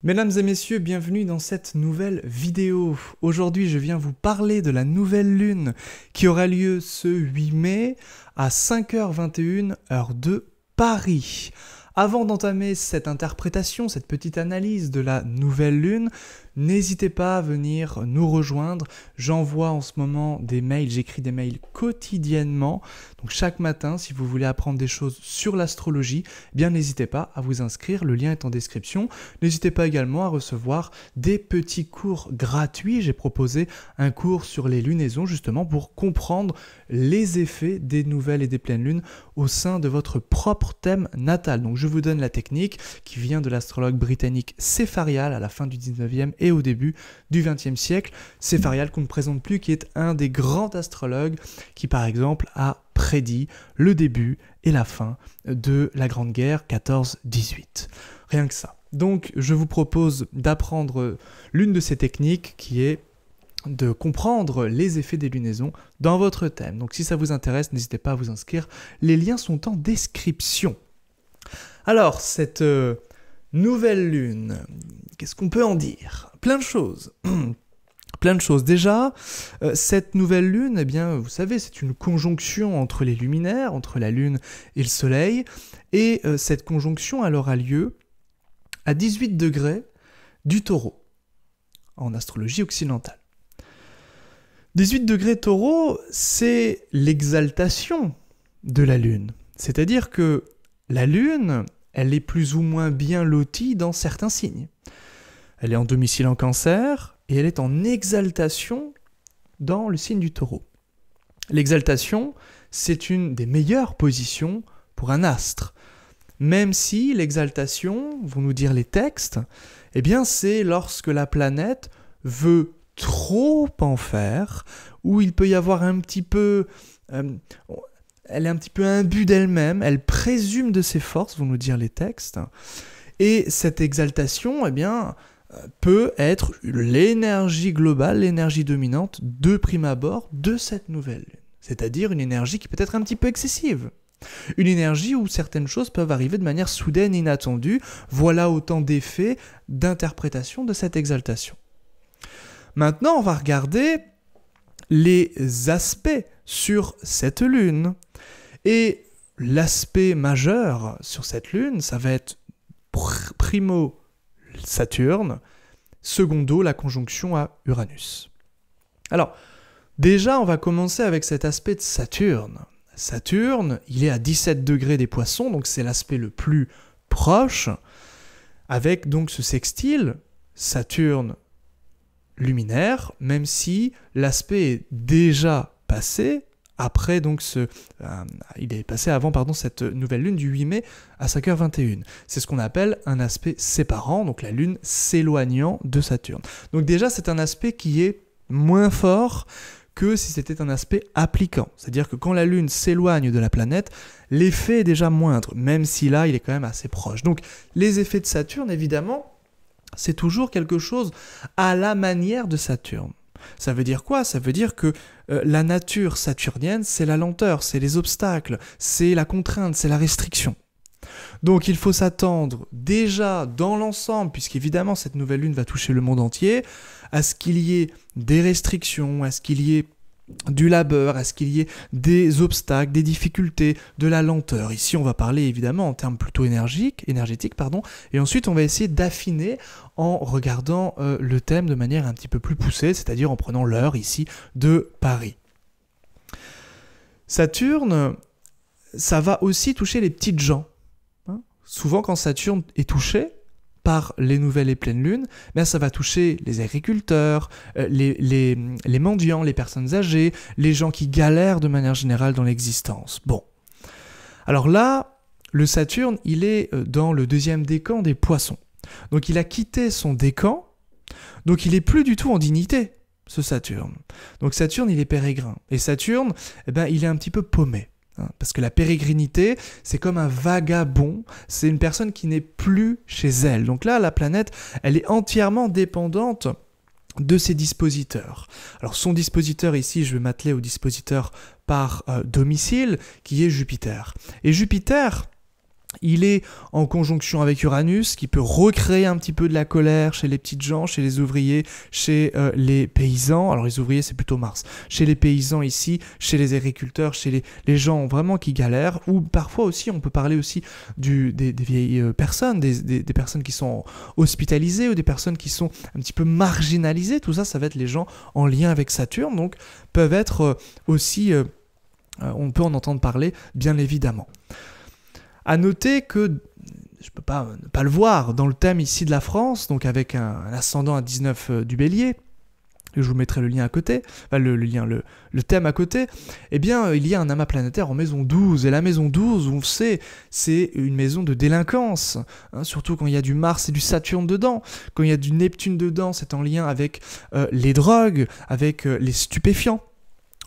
Mesdames et messieurs, bienvenue dans cette nouvelle vidéo. Aujourd'hui, je viens vous parler de la nouvelle lune qui aura lieu ce 8 mai à 5h21 heure de Paris. Avant d'entamer cette interprétation, cette petite analyse de la nouvelle lune, n'hésitez pas à venir nous rejoindre. J'envoie en ce moment des mails, j'écris des mails quotidiennement. Donc chaque matin, si vous voulez apprendre des choses sur l'astrologie, eh bien n'hésitez pas à vous inscrire, le lien est en description. N'hésitez pas également à recevoir des petits cours gratuits. J'ai proposé un cours sur les lunaisons justement pour comprendre les effets des nouvelles et des pleines lunes au sein de votre propre thème natal. Donc je vous donne la technique qui vient de l'astrologue britannique Sépharial à la fin du 19e et au début du 20e siècle. Sépharial qu'on ne présente plus, qui est un des grands astrologues qui par exemple a prédit le début et la fin de la Grande Guerre 14-18. Rien que ça. Donc je vous propose d'apprendre l'une de ces techniques qui est de comprendre les effets des lunaisons dans votre thème. Donc si ça vous intéresse, n'hésitez pas à vous inscrire. Les liens sont en description. Alors, cette nouvelle lune, qu'est-ce qu'on peut en dire? Plein de choses. Plein de choses. Déjà, cette nouvelle lune, eh bien, vous savez, c'est une conjonction entre les luminaires, entre la lune et le soleil. Et cette conjonction, elle aura lieu à 18 degrés du taureau, en astrologie occidentale. 18 degrés taureau, c'est l'exaltation de la lune. C'est-à-dire que la lune, elle est plus ou moins bien lotie dans certains signes. Elle est en domicile en Cancer et elle est en exaltation dans le signe du taureau. L'exaltation, c'est une des meilleures positions pour un astre. Même si l'exaltation, vont nous dire les textes, eh bien c'est lorsque la planète veut trop en faire, où il peut y avoir un petit peu... elle est un petit peu imbue d'elle-même, elle présume de ses forces, vont nous dire les textes, et cette exaltation, eh bien, peut être l'énergie globale, l'énergie dominante de prime abord de cette nouvelle lune. C'est-à-dire une énergie qui peut être un petit peu excessive. Une énergie où certaines choses peuvent arriver de manière soudaine et inattendue. Voilà autant d'effets d'interprétation de cette exaltation. Maintenant, on va regarder les aspects sur cette lune. Et l'aspect majeur sur cette lune, ça va être primo Saturne, secondo la conjonction à Uranus. Alors, déjà, on va commencer avec cet aspect de Saturne. Saturne, il est à 17 degrés des Poissons, donc c'est l'aspect le plus proche, avec donc ce sextile, Saturne luminaire, même si l'aspect est déjà passé, après donc il est passé avant cette nouvelle lune du 8 mai à 5h21. C'est ce qu'on appelle un aspect séparant, donc la lune s'éloignant de Saturne. Donc déjà c'est un aspect qui est moins fort que si c'était un aspect appliquant. C'est-à-dire que quand la lune s'éloigne de la planète, l'effet est déjà moindre, même si là il est quand même assez proche. Donc les effets de Saturne, évidemment, c'est toujours quelque chose à la manière de Saturne. Ça veut dire quoi? Ça veut dire que la nature saturnienne, c'est la lenteur, c'est les obstacles, c'est la contrainte, c'est la restriction. Donc il faut s'attendre déjà dans l'ensemble, puisqu'évidemment cette nouvelle lune va toucher le monde entier, à ce qu'il y ait des restrictions, à ce qu'il y ait du labeur, à ce qu'il y ait des obstacles, des difficultés, de la lenteur. Ici, on va parler évidemment en termes plutôt énergétiques, et ensuite on va essayer d'affiner en regardant le thème de manière un petit peu plus poussée, c'est-à-dire en prenant l'heure ici de Paris. Saturne, ça va aussi toucher les petites gens. Souvent, quand Saturne est touché par les nouvelles et pleines lunes, ça va toucher les agriculteurs, les mendiants, les personnes âgées, les gens qui galèrent de manière générale dans l'existence. Bon. Alors là, le Saturne, il est dans le deuxième décan des Poissons. Donc il a quitté son décan, donc il n'est plus du tout en dignité, ce Saturne. Donc Saturne, il est pérégrin. Et Saturne, il est un petit peu paumé. Parce que la pérégrinité, c'est comme un vagabond, c'est une personne qui n'est plus chez elle. Donc là, la planète, elle est entièrement dépendante de ses dispositeurs. Alors son dispositeur ici, je vais m'atteler au dispositeur par domicile, qui est Jupiter. Et Jupiter, Il est en conjonction avec Uranus, qui peut recréer un petit peu de la colère chez les petites gens, chez les ouvriers, chez les paysans. Alors les ouvriers, c'est plutôt Mars. Chez les paysans ici, chez les agriculteurs, chez les gens vraiment qui galèrent. Ou parfois aussi, on peut parler aussi des vieilles personnes, des personnes qui sont hospitalisées ou des personnes qui sont un petit peu marginalisées. Tout ça, ça va être les gens en lien avec Saturne, donc peuvent être aussi... on peut en entendre parler, bien évidemment. À noter que, je ne peux pas ne pas le voir, dans le thème ici de la France, donc avec un ascendant à 19 du Bélier, je vous mettrai le lien à côté, enfin le thème à côté, eh bien il y a un amas planétaire en maison 12, et la maison 12, on le sait, c'est une maison de délinquance, hein, surtout quand il y a du Mars et du Saturne dedans, quand il y a du Neptune dedans, c'est en lien avec les drogues, avec les stupéfiants,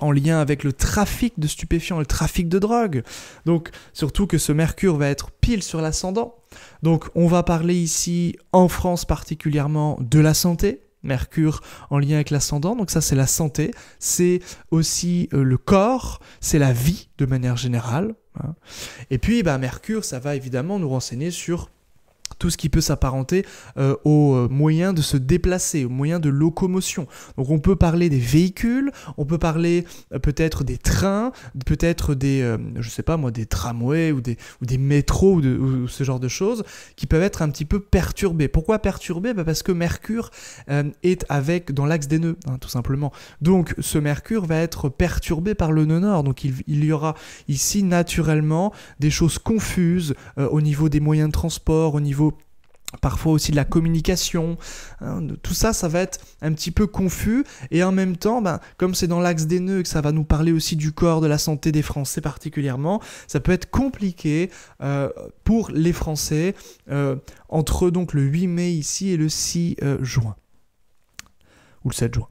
en lien avec le trafic de stupéfiants, le trafic de drogue. Donc, surtout que ce Mercure va être pile sur l'ascendant. Donc, on va parler ici, en France particulièrement, de la santé. Mercure en lien avec l'ascendant, donc ça c'est la santé. C'est aussi le corps, c'est la vie de manière générale. Hein. Et puis, Mercure, ça va évidemment nous renseigner sur tout ce qui peut s'apparenter aux moyens de se déplacer, aux moyens de locomotion. Donc on peut parler des véhicules, on peut parler peut-être des trains, peut-être des, je sais pas moi, des tramways ou des métros ou ce genre de choses qui peuvent être un petit peu perturbés. Pourquoi perturbés ? Parce que Mercure est dans l'axe des nœuds, hein, tout simplement. Donc ce Mercure va être perturbé par le nœud nord. Donc il y aura ici naturellement des choses confuses au niveau des moyens de transport, au niveau parfois aussi de la communication, hein, tout ça, ça va être un petit peu confus, et en même temps, comme c'est dans l'axe des nœuds et que ça va nous parler aussi du corps, de la santé des Français particulièrement, ça peut être compliqué pour les Français entre donc le 8 mai ici et le 6 juin, ou le 7 juin.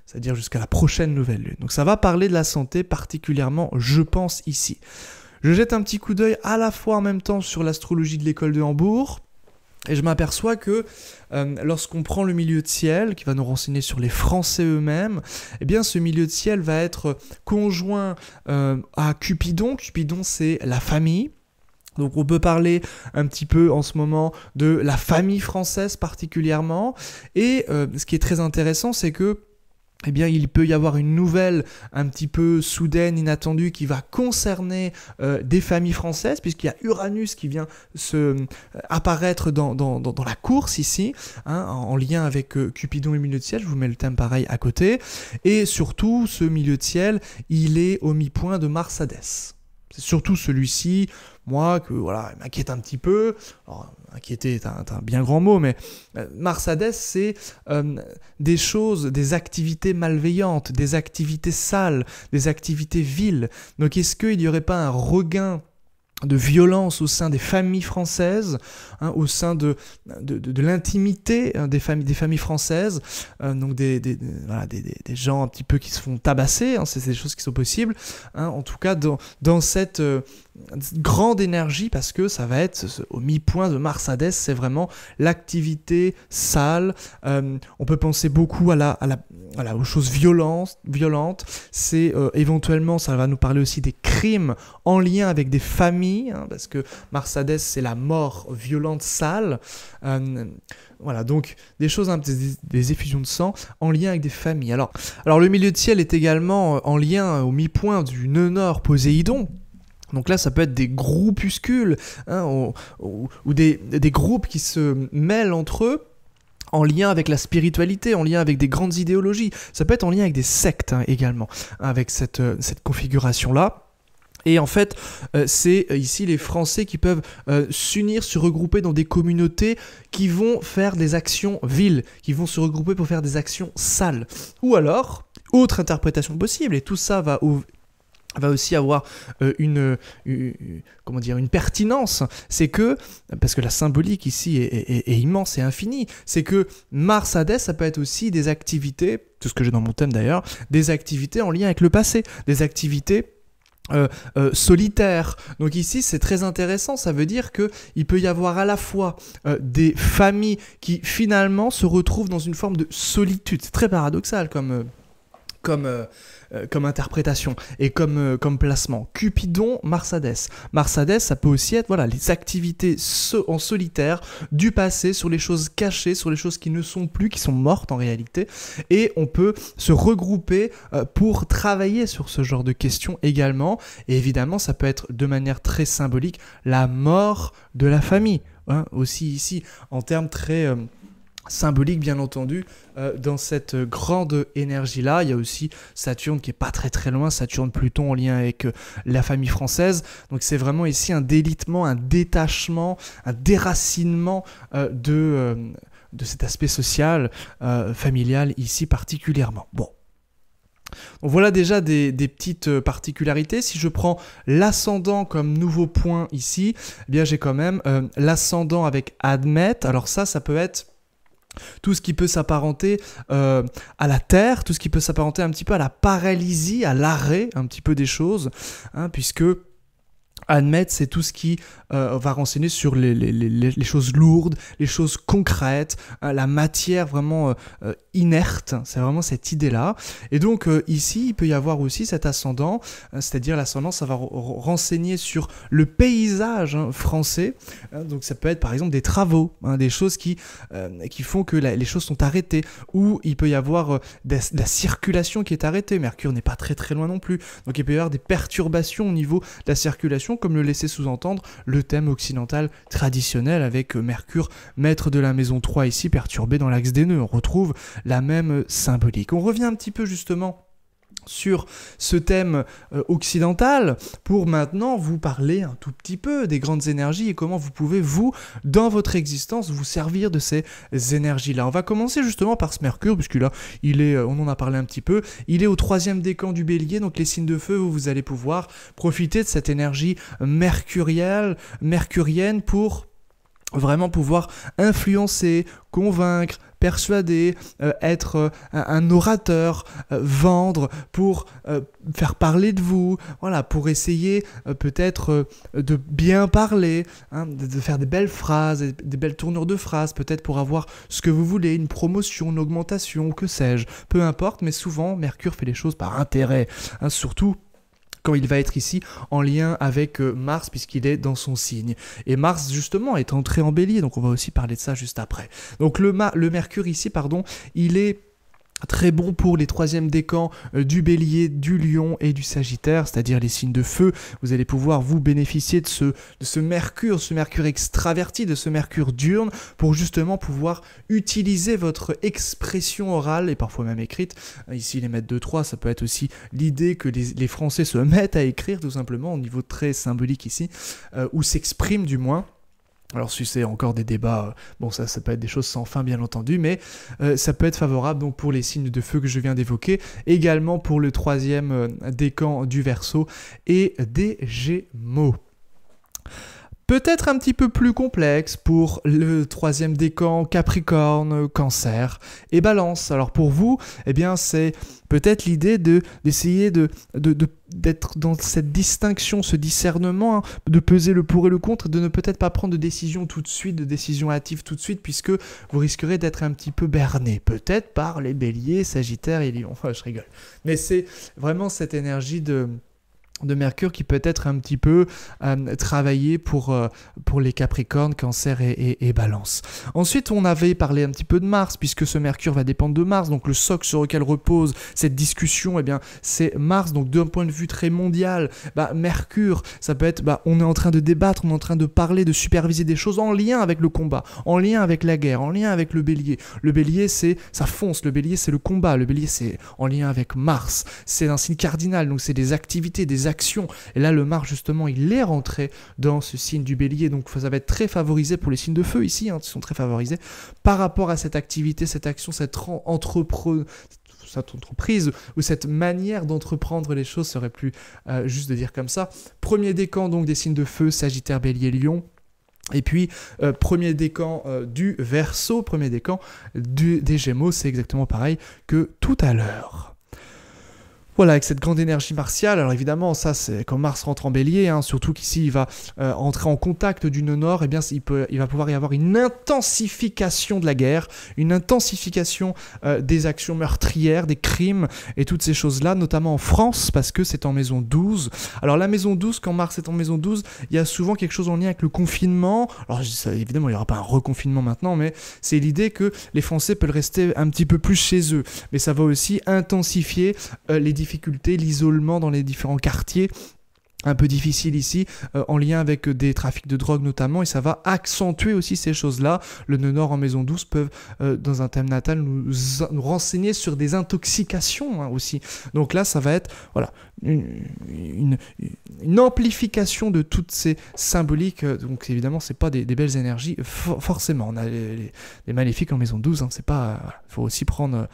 C'est-à-dire jusqu'à la prochaine nouvelle lune. Donc ça va parler de la santé particulièrement, je pense, ici. Je jette un petit coup d'œil à la fois en même temps sur l'astrologie de l'école de Hambourg, et je m'aperçois que lorsqu'on prend le milieu de ciel, qui va nous renseigner sur les Français eux-mêmes, eh bien ce milieu de ciel va être conjoint à Cupidon. Cupidon, c'est la famille. Donc on peut parler un petit peu en ce moment de la famille française particulièrement. Et ce qui est très intéressant, c'est que eh bien, il peut y avoir une nouvelle un petit peu soudaine, inattendue, qui va concerner des familles françaises, puisqu'il y a Uranus qui vient apparaître dans la course ici, hein, en lien avec Cupidon et milieu de ciel. Je vous mets le thème pareil à côté. Et surtout, ce milieu de ciel, il est au mi-point de Mars-Hadès. C'est surtout celui-ci, moi, que voilà, m'inquiète un petit peu. Alors, inquiéter est un bien grand mot, mais Mars-Hadès, c'est des choses, des activités malveillantes, des activités sales, des activités viles. Donc est-ce qu'il n'y aurait pas un regain de violence au sein des familles françaises, hein, au sein de l'intimité des familles françaises, donc des gens un petit peu qui se font tabasser, hein, c'est des choses qui sont possibles, hein, en tout cas dans cette grande énergie, parce que ça va être au mi-point de Mars-Hadès, c'est vraiment l'activité sale. On peut penser beaucoup aux choses violentes. C'est éventuellement, ça va nous parler aussi des crimes en lien avec des familles, hein, parce que Mars-Hadès, c'est la mort violente, sale. Voilà, donc des choses, des effusions de sang en lien avec des familles. Alors le milieu de ciel est également en lien au mi-point du nœud nord Poséidon. Donc là, ça peut être des groupuscules, hein, ou des groupes qui se mêlent entre eux, en lien avec la spiritualité, en lien avec des grandes idéologies. Ça peut être en lien avec des sectes, hein, également, avec cette configuration-là. Et en fait, c'est ici les Français qui peuvent s'unir, se regrouper dans des communautés qui vont faire des actions viles, qui vont se regrouper pour faire des actions sales. Ou alors, autre interprétation possible, et tout ça va aussi avoir une pertinence, c'est que, parce que la symbolique ici est immense et infinie, c'est que Mars-Hadès, ça peut être aussi des activités, tout ce que j'ai dans mon thème d'ailleurs, des activités en lien avec le passé, des activités solitaires. Donc ici c'est très intéressant, ça veut dire qu'il peut y avoir à la fois des familles qui finalement se retrouvent dans une forme de solitude. C'est très paradoxal comme comme interprétation et comme placement. Cupidon, Mars-Hadès. Mars-Hadès, ça peut aussi être voilà, les activités en solitaire du passé, sur les choses cachées, sur les choses qui ne sont plus, qui sont mortes en réalité. Et on peut se regrouper pour travailler sur ce genre de questions également. Et évidemment, ça peut être de manière très symbolique la mort de la famille. Hein, aussi ici, en termes très... symbolique bien entendu, dans cette grande énergie-là. Il y a aussi Saturne qui est pas très très loin, Saturne-Pluton en lien avec la famille française. Donc c'est vraiment ici un délitement, un détachement, un déracinement de cet aspect social, familial ici particulièrement. Bon. Donc voilà déjà des petites particularités. Si je prends l'ascendant comme nouveau point ici, eh bien j'ai quand même l'ascendant avec Admète. Alors ça peut être tout ce qui peut s'apparenter à la terre, tout ce qui peut s'apparenter un petit peu à la paralysie, à l'arrêt un petit peu des choses, hein, puisque Admettre, c'est tout ce qui va renseigner sur les choses lourdes, les choses concrètes, la matière vraiment inerte, c'est vraiment cette idée-là. Et donc ici, il peut y avoir aussi cet ascendant, c'est-à-dire l'ascendant, ça va renseigner sur le paysage français. Donc ça peut être par exemple des travaux, des choses qui font que les choses sont arrêtées, ou il peut y avoir de la circulation qui est arrêtée. Mercure n'est pas très très loin non plus, donc il peut y avoir des perturbations au niveau de la circulation, comme le laissait sous-entendre le thème occidental traditionnel avec Mercure, maître de la maison 3 ici, perturbé dans l'axe des nœuds. On retrouve la même symbolique. On revient un petit peu justement sur ce thème occidental pour maintenant vous parler un tout petit peu des grandes énergies et comment vous pouvez, vous, dans votre existence, vous servir de ces énergies-là. On va commencer justement par ce Mercure, puisque là, on en a parlé un petit peu, il est au 3e décan du Bélier, donc les signes de feu, vous allez pouvoir profiter de cette énergie mercurienne pour vraiment pouvoir influencer, convaincre, persuader, être un orateur, vendre pour faire parler de vous, voilà, pour essayer peut-être de bien parler, de faire des belles phrases, des belles tournures de phrases, peut-être pour avoir ce que vous voulez, une promotion, une augmentation, que sais-je, peu importe, mais souvent Mercure fait les choses par intérêt, surtout quand il va être ici en lien avec Mars, puisqu'il est dans son signe. Et Mars, justement, est entré en Bélier, donc on va aussi parler de ça juste après. Donc le Mercure ici, il est très bon pour les 3e décans du Bélier, du Lion et du Sagittaire, c'est-à-dire les signes de feu. Vous allez pouvoir vous bénéficier de ce Mercure extraverti, de ce Mercure diurne, pour justement pouvoir utiliser votre expression orale et parfois même écrite. Ici, les maîtres de 3, ça peut être aussi l'idée que les Français se mettent à écrire tout simplement au niveau très symbolique ici, ou s'expriment du moins. Alors si c'est encore des débats, bon ça peut être des choses sans fin bien entendu, mais ça peut être favorable donc pour les signes de feu que je viens d'évoquer, également pour le 3e décan du Verseau et des Gémeaux. Peut-être un petit peu plus complexe pour le 3e décan Capricorne, Cancer et Balance. Alors pour vous, eh bien c'est peut-être l'idée d'essayer d'être dans cette distinction, ce discernement, de peser le pour et le contre, de ne peut-être pas prendre de décision tout de suite, de décision hâtive tout de suite, puisque vous risquerez d'être un petit peu berné, peut-être par les Béliers, Sagittaires et Lions. Enfin, je rigole. Mais c'est vraiment cette énergie de Mercure qui peut être un petit peu travaillé pour les Capricornes, Cancer et Balance. Ensuite, on avait parlé un petit peu de Mars, puisque ce Mercure va dépendre de Mars, donc le socle sur lequel repose cette discussion, eh bien, c'est Mars, donc d'un point de vue très mondial, Mercure, ça peut être, on est en train de débattre, on est en train de parler, de superviser des choses en lien avec le combat, en lien avec la guerre, en lien avec le Bélier. Le Bélier, ça fonce, le Bélier, c'est le combat, le Bélier, c'est en lien avec Mars, c'est un signe cardinal, donc c'est des activités, des actions. Et là, le Mars, justement, il est rentré dans ce signe du Bélier. Donc, ça va être très favorisé pour les signes de feu ici, qui sont très favorisés par rapport à cette activité, cette action, cette entreprise ou cette manière d'entreprendre les choses serait plus juste de dire comme ça. 1er décan, donc, des signes de feu, Sagittaire, Bélier, Lion. Et puis, 1er décan du Verseau, 1er décan des Gémeaux, c'est exactement pareil que tout à l'heure. Voilà, avec cette grande énergie martiale. Alors évidemment, ça c'est quand Mars rentre en bélier, hein, surtout qu'ici il va entrer en contact du nœud nord, et bien il va pouvoir y avoir une intensification de la guerre, une intensification des actions meurtrières, des crimes et toutes ces choses-là, notamment en France, parce que c'est en maison 12. Alors la maison 12, quand Mars est en maison 12, il y a souvent quelque chose en lien avec le confinement. Alors évidemment, il n'y aura pas un reconfinement maintenant, mais c'est l'idée que les Français peuvent rester un petit peu plus chez eux. Mais ça va aussi intensifier les difficultés, l'isolement dans les différents quartiers, un peu difficile ici, en lien avec des trafics de drogue notamment, et ça va accentuer aussi ces choses-là. Le nœud nord en maison 12 peuvent, dans un thème natal, nous renseigner sur des intoxications, hein, aussi. Donc là, ça va être voilà, une amplification de toutes ces symboliques. Donc évidemment, c'est pas des belles énergies, forcément. On a les maléfiques en maison 12, hein, c'est pas... faut aussi prendre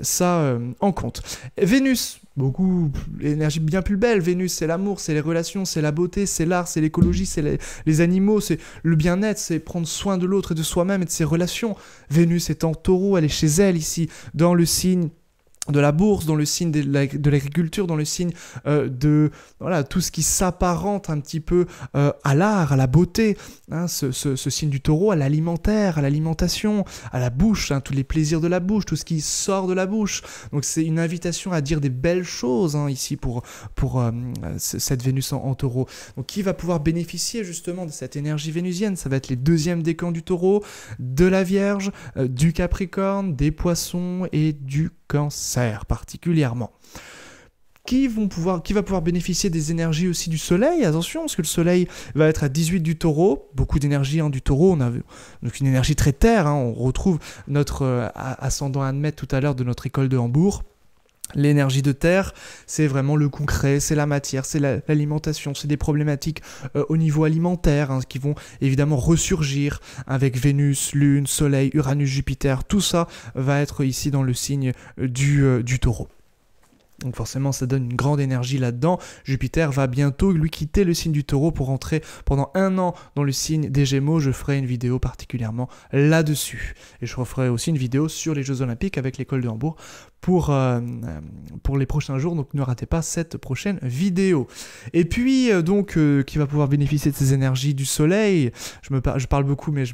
ça en compte. Vénus, beaucoup l'énergie bien plus belle. Vénus, c'est l'amour, c'est les relations, c'est la beauté, c'est l'art, c'est l'écologie, c'est les animaux, c'est le bien-être, c'est prendre soin de l'autre et de soi-même et de ses relations. Vénus est en taureau, elle est chez elle ici, dans le signe de la bourse, dans le signe de l'agriculture, dans le signe de voilà, tout ce qui s'apparente un petit peu à l'art, à la beauté, hein, ce signe du taureau, à l'alimentaire, à l'alimentation, à la bouche, hein, tous les plaisirs de la bouche, tout ce qui sort de la bouche. Donc c'est une invitation à dire des belles choses, hein, ici pour cette Vénus en taureau. Donc qui va pouvoir bénéficier justement de cette énergie vénusienne? Ça va être les deuxièmes décans du taureau, de la Vierge, du Capricorne, des Poissons et du Cancer particulièrement. Qui va pouvoir bénéficier des énergies aussi du soleil? Attention, parce que le soleil va être à 18 du taureau, beaucoup d'énergie, hein, du taureau, on a donc une énergie très terre, hein, on retrouve notre ascendant Admète tout à l'heure de notre école de Hambourg. L'énergie de terre, c'est vraiment le concret, c'est la matière, c'est l'alimentation, c'est des problématiques au niveau alimentaire, hein, qui vont évidemment ressurgir avec Vénus, Lune, Soleil, Uranus, Jupiter. Tout ça va être ici dans le signe du taureau. Donc forcément, ça donne une grande énergie là-dedans. Jupiter va bientôt, lui, quitter le signe du taureau pour entrer pendant 1 an dans le signe des Gémeaux. Je ferai une vidéo particulièrement là-dessus. Et je referai aussi une vidéo sur les Jeux Olympiques avec l'école de Hambourg pour les prochains jours. Donc ne ratez pas cette prochaine vidéo. Et puis, qui va pouvoir bénéficier de ces énergies du soleil. Je parle beaucoup, mais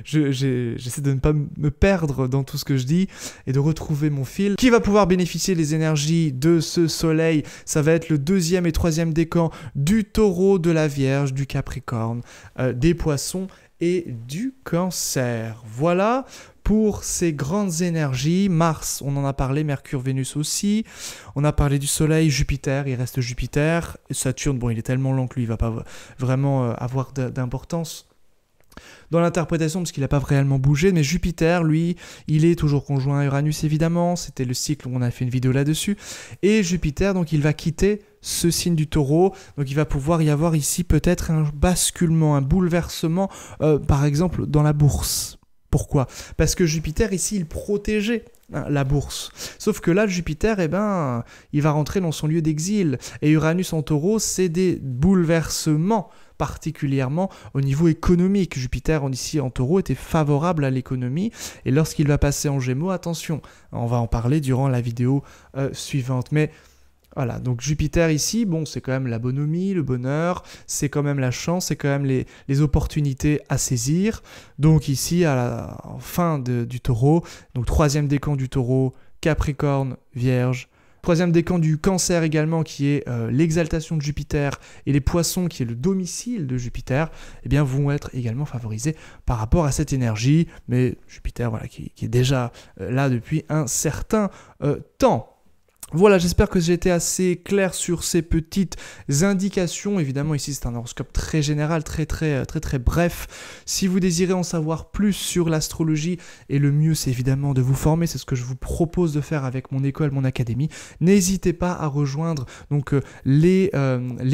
j'essaie de ne pas me perdre dans tout ce que je dis et de retrouver mon fil. Qui va pouvoir bénéficier des énergies de ce soleil? Ça va être le 2e et 3e décan du taureau, de la Vierge, du Capricorne, des Poissons et du Cancer. Voilà pour ces grandes énergies. Mars, on en a parlé, Mercure, Vénus aussi. On a parlé du Soleil, Jupiter, il reste Jupiter. Et Saturne, bon, il est tellement lent que lui, il ne va pas vraiment avoir d'importance dans l'interprétation, parce qu'il n'a pas réellement bougé, mais Jupiter, lui, il est toujours conjoint à Uranus, évidemment, c'était le cycle où on a fait une vidéo là-dessus, et Jupiter, donc il va quitter ce signe du taureau, donc il va pouvoir y avoir ici peut-être un basculement, un bouleversement, par exemple, dans la bourse. Pourquoi? Parce que Jupiter, ici, il protégeait la bourse. Sauf que là, Jupiter, il va rentrer dans son lieu d'exil, et Uranus en taureau, c'est des bouleversements, particulièrement au niveau économique. Jupiter ici en taureau était favorable à l'économie, et lorsqu'il va passer en Gémeaux, attention, on va en parler durant la vidéo suivante, mais voilà, donc Jupiter ici, bon, c'est quand même la bonhomie, le bonheur, c'est quand même la chance, c'est quand même les opportunités à saisir. Donc ici, en fin du taureau, donc 3e décan du taureau, Capricorne, Vierge, 3e décan du Cancer également, qui est l'exaltation de Jupiter, et les Poissons, qui est le domicile de Jupiter, eh bien, vont être également favorisés par rapport à cette énergie. Mais Jupiter, voilà, qui est déjà là depuis un certain temps. Voilà, j'espère que j'ai été assez clair sur ces petites indications. Évidemment, ici, c'est un horoscope très général, très bref. Si vous désirez en savoir plus sur l'astrologie, et le mieux, c'est évidemment de vous former, c'est ce que je vous propose de faire avec mon école, mon académie, n'hésitez pas à rejoindre donc les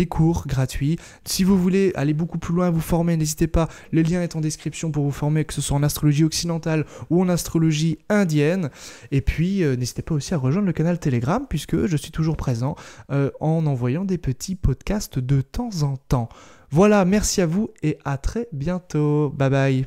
cours gratuits. Si vous voulez aller beaucoup plus loin, vous former, n'hésitez pas, le lien est en description pour vous former, que ce soit en astrologie occidentale ou en astrologie indienne. Et puis, n'hésitez pas aussi à rejoindre le canal Telegram, puisque je suis toujours présent en envoyant des petits podcasts de temps en temps. Voilà, merci à vous et à très bientôt. Bye bye.